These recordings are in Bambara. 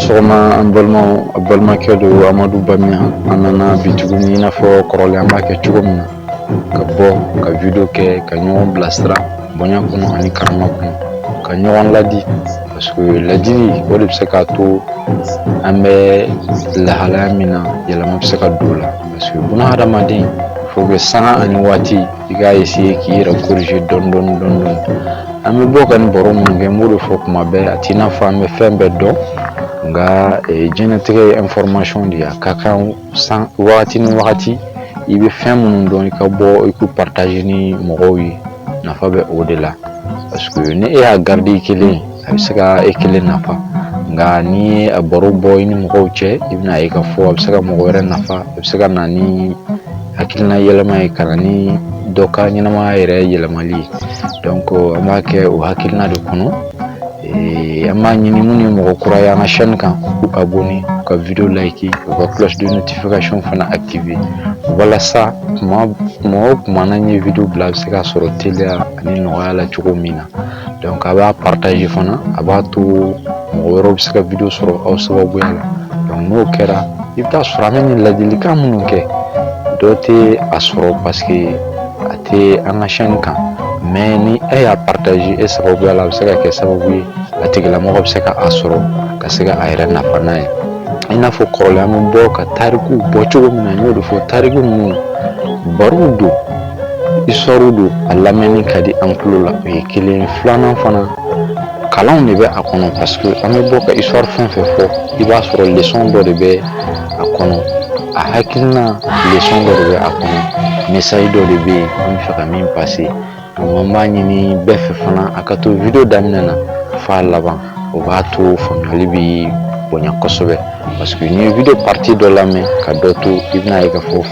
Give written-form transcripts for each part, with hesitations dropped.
sɔgɔma an balimakɛ don Amadu Bamiya. An nana bi tuguni i n'a fɔ kɔrɔlen an b'a kɛ cogo min na, ka bɔ ka video kɛ ka ɲɔgɔn bilasira bonya kɔnɔ ani karama kɔnɔ, ka ɲɔgɔn ladi, parce que ladili o de bɛ se k'a to an bɛ lahalaya min na yɛlɛma bɛ se ka don o la, parce que buna hadamaden faut que sanga ani waati i k'a essayer k'i yɛrɛ corriger dɔɔni dɔɔni. An bɛ bɔ ka nin baro minnu kɛ n b'o de fɔ kuma bɛɛ, a t'i n'a fɔ an bɛ fɛn bɛɛ dɔn, nka diɲɛlatigɛ ye information de ye, a ka kan wagati ni wagati i bɛ fɛn minnu dɔn i ka bɔ i k'u partager ni mɔgɔw ye, nafa bɛ o de la, parce que ni e y'a garder i kelen a bɛ se ka e kelen nafa, nka n'i ye a baro bɔ i ni mɔgɔw cɛ i bɛna ye k'a fɔ a bɛ se ka mɔgɔ wɛrɛ nafa, a bɛ se ka na ni hakilina yɛlɛma ye, ka na ni dɔ ka ɲɛnamaya yɛrɛ yɛlɛmali ye. Donc an b'a kɛ o hakilina de kɔnɔ, an b'a ɲini minnu ye mɔgɔ kura ye an ka chaîne kan k'u abonner, ka video liker, u ka cloche de notification fana activer, walasa kuma o kuma n'an ye video bila a bɛ se ka sɔrɔ teliya ani nɔgɔya la cogo min na. Donc a b'a partager fana, a b'a to mɔgɔ wɛrɛw bɛ se ka video sɔrɔ aw sababuya la. Donc n'o kɛra i bɛ taa sɔrɔ an bɛ nin ladilikan minnu kɛ dɔ tɛ a sɔrɔ parce que a tɛ an ka chaîne kan, mais ni e y'a partager e sababuya la a bɛ se ka kɛ sababu ye a tigilamɔgɔ bɛ se ka a sɔrɔ ka se ka a yɛrɛ nafa n'a ye. I n'a fɔ kɔrɔlen an bɛ bɔ ka tarikuw bɔ cogo min na n y'o de fɔ, tariku ninnu barow don, histoire don, a lamɛnni ka di an tulo la, o ye kelen ye. Filanan fana kalanw de bɛ a kɔnɔ, parce que an bɛ bɔ ka histoire fɛn fɛn fɔ i b'a sɔrɔ leçon dɔ de bɛ a kɔnɔ, a hakilina leçon dɔ de bɛ a kɔnɔ, message dɔ de bɛ yen an bɛ fɛ ka min passer. Donc an b'a ɲini bɛɛ fɛ fana a ka to video daminɛ na f'a laban, o b'a to faamuyali bɛ bonya kosɛbɛ, parce que n'i ye video partie dɔ lamɛn ka dɔ to i bɛna ye k'a fɔ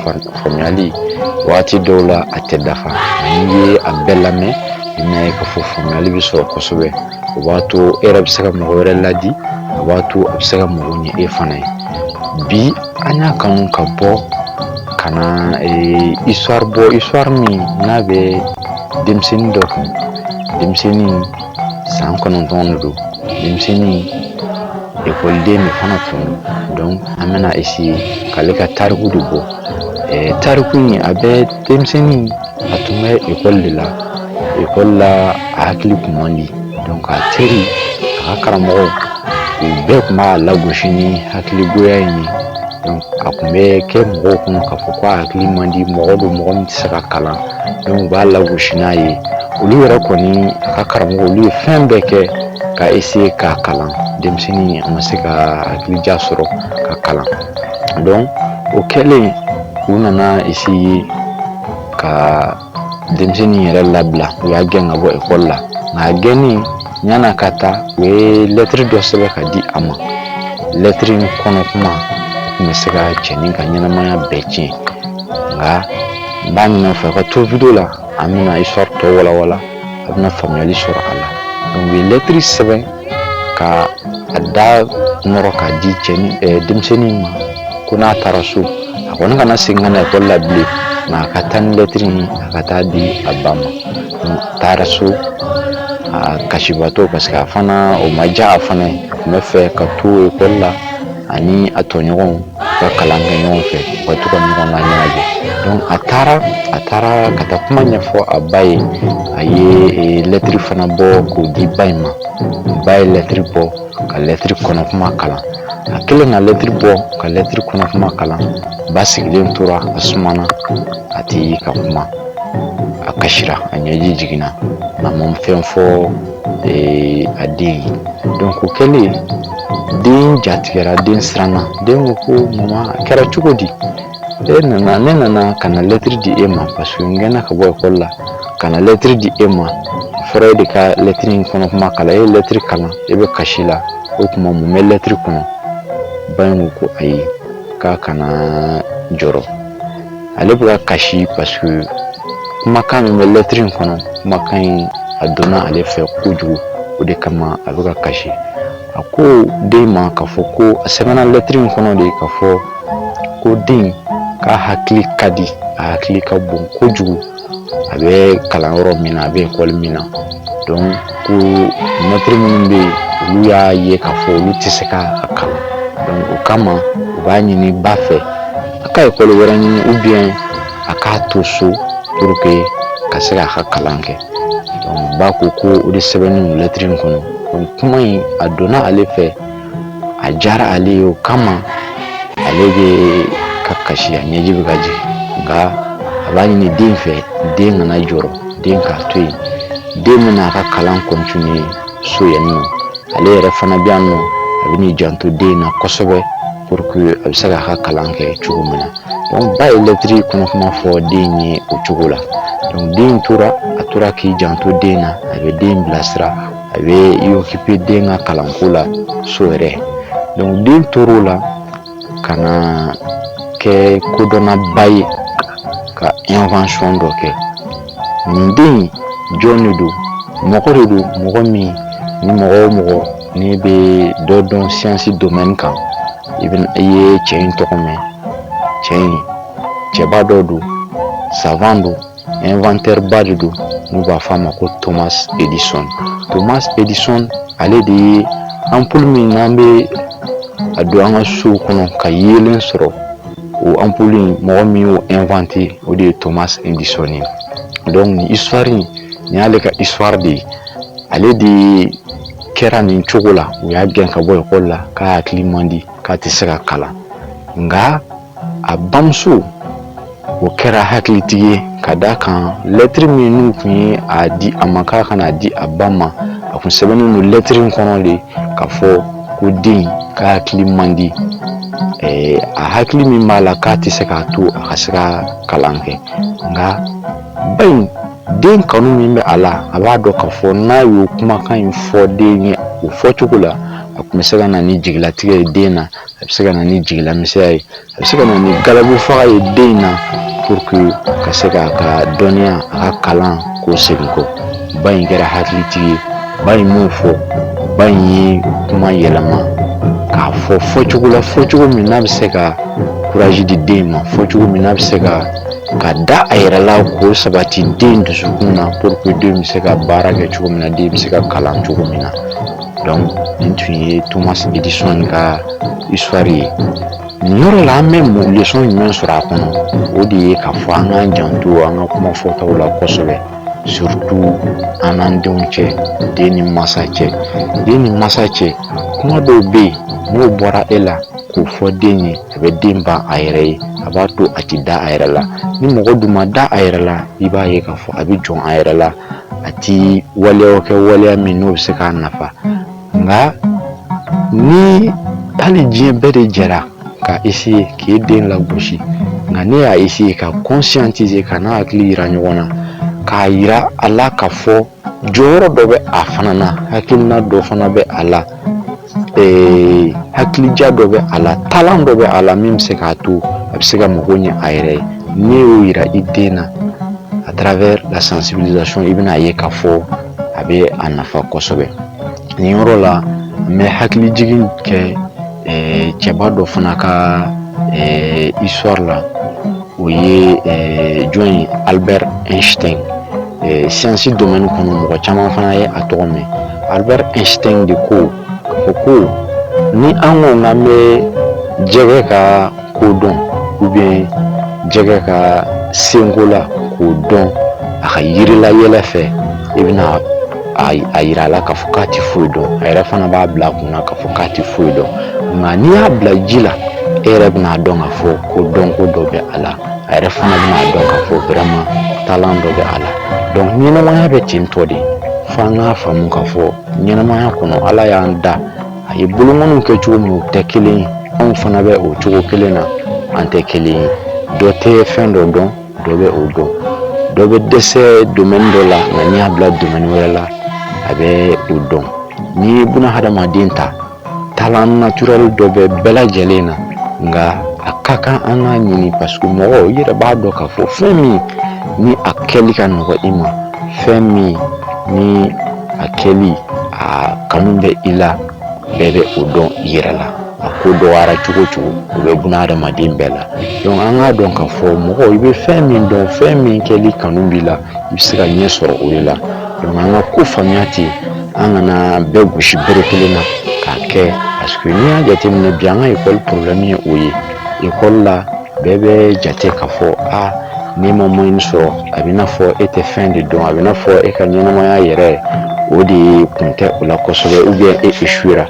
faamuyali waati dɔw la a tɛ dafa, n'i ye a bɛɛ lamɛn i bɛna ye k'a fɔ faamuyali bɛ sɔrɔ kosɛbɛ, o b'a to e yɛrɛ bɛ se ka mɔgɔ wɛrɛ ladi, a b'a to a bɛ se ka mɔgɔ ɲɛ e fana ye. Bi an y'a kanu ka bɔ ka na histoire bɔ, histoire min n'a bɛ denmisɛnnin dɔ kan, denmisɛnnin san 9 de don, denmisɛnnin ekɔliden de fana tun don. Donc an bɛna essayer k'ale ka tariku de bɔ. Tariku in a bɛ denmisɛnnin a tun bɛ ekɔli de la, ekɔli la a hakili kun man di, donc a teri a ka karamɔgɔw u bɛɛ tun b'a lagosi ni hakiligoya in ye. Donc a tun bɛ kɛ mɔgɔw kɔnɔ k'a fɔ ko a hakili man di, mɔgɔ don mɔgɔ min tɛ se ka kalan, donc u b'a lagosi n'a ye. Olu yɛrɛ kɔni a ka karamɔgɔ olu ye fɛn bɛɛ kɛ ka essayer k'a kalan, denmisɛnnin a ma se ka hakilija sɔrɔ ka kalan. Donc o kɛlen u nana essayer ka denmisɛnnin yɛrɛ labila, u y'a gɛn ka bɔ ekɔli la, nka a gɛnni ɲana ka taa u ye lettre dɔ sɛbɛn ka di a ma. Lettre in kɔnɔ kuma tun bɛ se ka cɛnin ka ɲɛnamaya bɛɛ tiɲɛ, nka n b'a ɲini fɛ ka to video la an bɛna histoire tɔ walawala, a bɛna faamuyali sɔrɔ a la. Donc u ye lettre sɛbɛn ka a da nɔrɔ k'a di denmisɛnnin ma ko n'a taara so a kɔni kana segin ka na ekɔli la bilen, nka a ka taa ni lettre in a ka taa di a ba ma. Donc a taara so a kasibaatɔ, parce que a fana o ma diya a fana ye, a tun bɛ fɛ ka to ekɔli la ani a tɔɲɔgɔnw ka kalan kɛ ɲɔgɔn fɛ, u ka to ka ɲɔgɔn laɲɛnajɛ. Donc a taara ka taa kuma ɲɛfɔ a ba ye, a ye lettre fana bɔ k'o di ba in ma. Ba ye lettre bɔ ka lettre kɔnɔ kuma kalan, a kɛlen ka lettre bɔ ka lettre kɔnɔ kuma kalan, ba sigilen tora a sumana a tɛ ka kuma, a kasira, a ɲɛji jiginna, a ma fɛn fɔ a den ye. Donc o kɛlen den jatigɛra, den siranna, den ko ko mama a kɛra cogo di, ne nana ka na lettre di e ma parce que n gɛnna ka bɔ ekɔli la, ka na lettre di e ma, fɔra e de ka lettre in kɔnɔ kuma kalan, e ye lettre kalan e bɛ kasi la, o tuma mun bɛ lettre kɔnɔ? Ba in ko ko ayi k'a kana jɔrɔ, ale bɛ ka kasi parce que kumakan min bɛ lettre in kɔnɔ, kumakan in a donna ale fɛ kojugu, o de kama a bɛ ka kasi. A ko den ma k'a fɔ ko a sɛbɛnna lettre in kɔnɔ de k'a fɔ ko den k'a hakili ka di, a hakili ka bon kojugu, a bɛ kalan yɔrɔ min na, a bɛ ekɔli min na. Donc ko maître minnu bɛ yen olu y'a ye k'a fɔ olu tɛ se ka kalan. Donc o kama u b'a ɲini ba fɛ a ka école wɛrɛ ɲini ou bien a k'a to so pour que ka se k'a ka kalan kɛ. Donc ba ko ko o de sɛbɛnnen lettre in kɔnɔ. Donc kuma in a donna ale fɛ, a diyara ale ye, o kama ale bɛ ka kasi, a ɲɛji bɛ ka jigin. Nka a b'a ɲini den fɛ, den kana jɔrɔ, den k'a to yen, den bɛna a ka kalan continuer so yen nɔ. Ale yɛrɛ fana bɛ yan nɔ, a bɛ n'i janto den na kosɛbɛ pour que a bɛ se k'a ka kalan kɛ cogo min na. Donc ba ye lettre kɔnɔ kuma fɔ den ye o cogo la. Donc den tora k'i janto den na, a bɛ den bilasira, a bɛ i occuper den ka kalanko la so yɛrɛ. Donc den tor'o la ka na kɛ kodɔnnaba ye, ka invention dɔ kɛ. Nin den jɔn de don? Mɔgɔ de don, mɔgɔ min ni mɔgɔ o mɔgɔ n'i bɛ dɔ dɔn science domaine kan, i ye cɛ in tɔgɔ mɛn. Cɛ in cɛba dɔ don, savant don, inventeur ba de don, n'u b'a fɔ a ma ko Thomas Edison. Thomas Edison ale de ye ampoule min n'an bɛ a don an ka sow kɔnɔ ka yeelen sɔrɔ, o ampoule in mɔgɔ min y'o inventé o de ye Thomas Edison ye. Donc nin histoire in nin y'ale ka histoire de ye. Ale de kɛra nin cogo la, u y'a gɛn ka bɔ école la k'a hakili man di k'a tɛ se ka kalan. Nka a bamuso o kɛra hakilitigi ye, ka d'a kan lettre min n'u tun ye a di a ma k'a kana di a ba ma, a tun sɛbɛnnen don lettre in kɔnɔ de k'a fɔ ko den k'a hakili man di, a hakili min b'a la k'a tɛ se k'a to a ka se ka kalan kɛ. Nka ba in den kanu min bɛ a la, a b'a dɔn k'a fɔ n'a y'o kumakan in fɔ den ye o fɔcogo la, a tun bɛ se ka na ni jigilatigɛ ye den na, a bɛ se ka na ni jigilamisɛnya ye, a bɛ se ka na ni galabu faga ye den na pour que ka se k'a ka dɔnniya, a ka kalan k'o segin kɔ. Ba in kɛra hakilitigi ye, ba in m'o fɔ, ba in ye kuma yɛlɛma k'a fɔ fɔcogo la, fɔcogo min n'a bɛ se ka courage di den ma, fɔcogo min n'a bɛ se ka da a yɛrɛ la k'o sabati den dusukun na pour que den bɛ se ka baara kɛ cogo min na, den bɛ se ka kalan cogo min na. Donc nin tun ye Thomas Edison ka histoire ye. Nin yɔrɔ la an bɛ leçon jumɛn sɔrɔ a kɔnɔ? O de ye k'a fɔ an k'an janto an ka kuma fɔtaw la kosɛbɛ, surtout an n'an denw cɛ, den ni masa cɛ. Den ni masa cɛ, kuma dɔw bɛ yen n'o bɔra e la k'o fɔ den ye, a bɛ den ban a yɛrɛ ye, a b'a to a tɛ da a yɛrɛ la. Ni mɔgɔ dun ma da a yɛrɛ la, i b'a ye k'a fɔ a bɛ jɔn a yɛrɛ la, a ti waleyaw kɛ waleya min n'o bɛ se k'a nafa. Nka ni hali diɲɛ bɛɛ de jɛra ka essayer k'e den lagosi, nka ne y'a essayer ka conscientiser ka n'a hakili yira ɲɔgɔn na, k'a yira a la k'a fɔ jɔyɔrɔ dɔ bɛ a fana na, hakilina dɔ fana bɛ a la, hakilija dɔ bɛ a la, talan dɔ bɛ a la min bɛ se k'a to a bɛ se ka mago ɲɛ a yɛrɛ ye. N'i y'o yira i den na à travers la sensibilisation, i bɛna ye k'a fɔ a bɛ a nafa kosɛbɛ. Nin yɔrɔ la n bɛ hakilijigin kɛ cɛba dɔ fana ka histoire la, o ye jɔn ye? Albert Einstein. Science domaine kɔnɔ mɔgɔ caman fana ye a tɔgɔ mɛn. Albert Einstein de ko ko ni an ko k'an bɛ jɛgɛ ka ko dɔn ou bien jɛgɛ ka senko la k'o dɔn a ka yirila yɛlɛ fɛ, i bɛna a yira a la k'a fɔ k'a tɛ foyi dɔn, a yɛrɛ fana b'a bila a kunna k'a fɔ k'a tɛ foyi dɔn. Nka n'i y'a bila ji la, e yɛrɛ bɛna dɔn k'a fɔ ko dɔnko dɔ bɛ a la, a yɛrɛ fana bɛna dɔn k'a fɔ vraiment talent dɔ bɛ a la. Donc ɲɛnamaya bɛ ten tɔ de, fo an k'a faamu k'a fɔ ɲɛnamaya kɔnɔ Ala y'an da, a ye bolomaniw kɛ cogo min o tɛ kelen ye, anw fana bɛ o cogo kelen na, an tɛ kelen ye. Dɔ tɛ fɛn dɔ dɔn, dɔ bɛ o dɔn, dɔ bɛ dɛsɛ domaine dɔ la, nka n'i y'a bila domaine wɛrɛ la a bɛ o dɔn. N'i ye buna hadamaden ta, talent naturel dɔ bɛ bɛɛ lajɛlen na, nka a ka kan an k'a ɲini parce que mɔgɔ i yɛrɛ b'a dɔn k'a fɔ fɛn min ni a kɛli ka nɔgɔ i ma, fɛn min ni a kɛli a kanu bɛ i la, bɛɛ bɛ o dɔn i yɛrɛ la. A ko dɔgɔyara cogo o cogo o bɛ buna hadamaden bɛɛ la. Donc an k'a dɔn k'a fɔ mɔgɔ i bɛ fɛn min dɔn, fɛn min kɛli kanu b'i la, i bɛ se ka ɲɛ sɔrɔ o de la. Donc an ka ko faamuya ten, an kana bɛɛ gosi bere kelen na k'a kɛ parce que n'i y'a jateminɛ bi an ka ekɔli problème ye o ye ekɔli la bɛɛ bɛ jate k'a fɔ n'i ma moyen sɔrɔ a bɛ n'a fɔ e tɛ fɛn de dɔn a bɛ n'a fɔ e ka ɲɛnamaya yɛrɛ o de kun tɛ o la kosɛbɛ ou bien e échouera